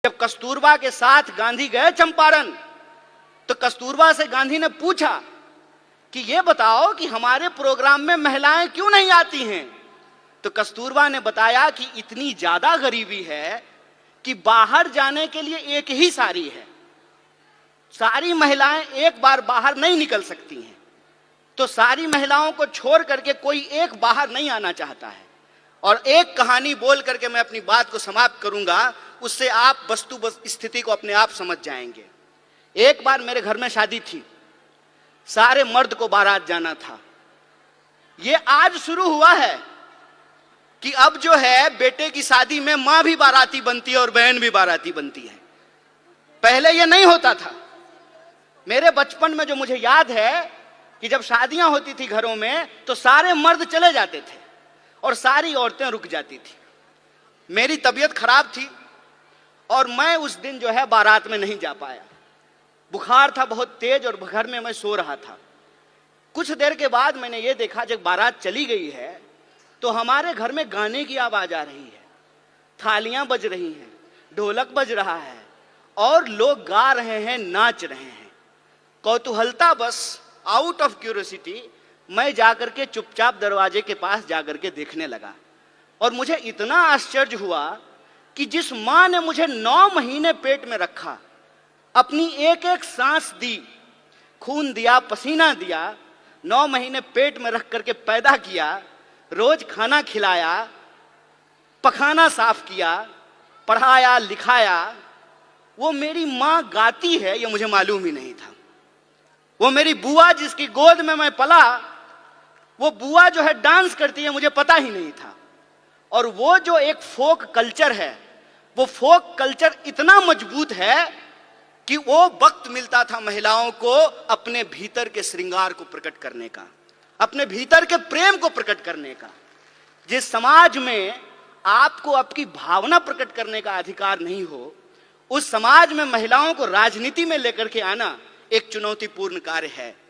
जब कस्तूरबा के साथ गांधी गए चंपारण, तो कस्तूरबा से गांधी ने पूछा कि ये बताओ कि हमारे प्रोग्राम में महिलाएं क्यों नहीं आती हैं। तो कस्तूरबा ने बताया कि इतनी ज्यादा गरीबी है कि बाहर जाने के लिए एक ही साड़ी है, सारी महिलाएं एक बार बाहर नहीं निकल सकती हैं, तो सारी महिलाओं को छोड़ करके कोई एक बाहर नहीं आना चाहता है। और एक कहानी बोल करके मैं अपनी बात को समाप्त करूंगा, उससे आप वस्तु स्थिति को अपने आप समझ जाएंगे। एक बार मेरे घर में शादी थी, सारे मर्द को बारात जाना था। ये आज शुरू हुआ है कि अब जो है बेटे की शादी में मां भी बाराती बनती है और बहन भी बाराती बनती है। पहले ये नहीं होता था। मेरे बचपन में जो मुझे याद है कि जब शादियां होती थी घरों में, तो सारे मर्द चले जाते थे और सारी औरतें रुक जाती थी। मेरी तबीयत खराब थी और मैं उस दिन जो है बारात में नहीं जा पाया। बुखार था बहुत तेज और घर में मैं सो रहा था। कुछ देर के बाद मैंने ये देखा, जब बारात चली गई है तो हमारे घर में गाने की आवाज आ रही है, थालियां बज रही हैं, ढोलक बज रहा है और लोग गा रहे हैं, नाच रहे हैं। कौतूहलता बस, आउट ऑफ क्यूरियोसिटी, मैं जाकर के चुपचाप दरवाजे के पास जाकर के देखने लगा। और मुझे इतना आश्चर्य हुआ कि जिस मां ने मुझे 9 महीने पेट में रखा, अपनी एक एक सांस दी, खून दिया, पसीना दिया, 9 महीने पेट में रख करके पैदा किया, रोज खाना खिलाया, पखाना साफ किया, पढ़ाया लिखाया, वो मेरी मां गाती है ये मुझे मालूम ही नहीं था। वो मेरी बुआ जिसकी गोद में मैं पला, वो बुआ जो है डांस करती है, मुझे पता ही नहीं था। और वो जो एक फोक कल्चर है, वो फोक कल्चर इतना मजबूत है कि वो वक्त मिलता था महिलाओं को अपने भीतर के श्रृंगार को प्रकट करने का, अपने भीतर के प्रेम को प्रकट करने का। जिस समाज में आपको आपकी भावना प्रकट करने का अधिकार नहीं हो, उस समाज में महिलाओं को राजनीति में लेकर के आना एक चुनौतीपूर्ण कार्य है।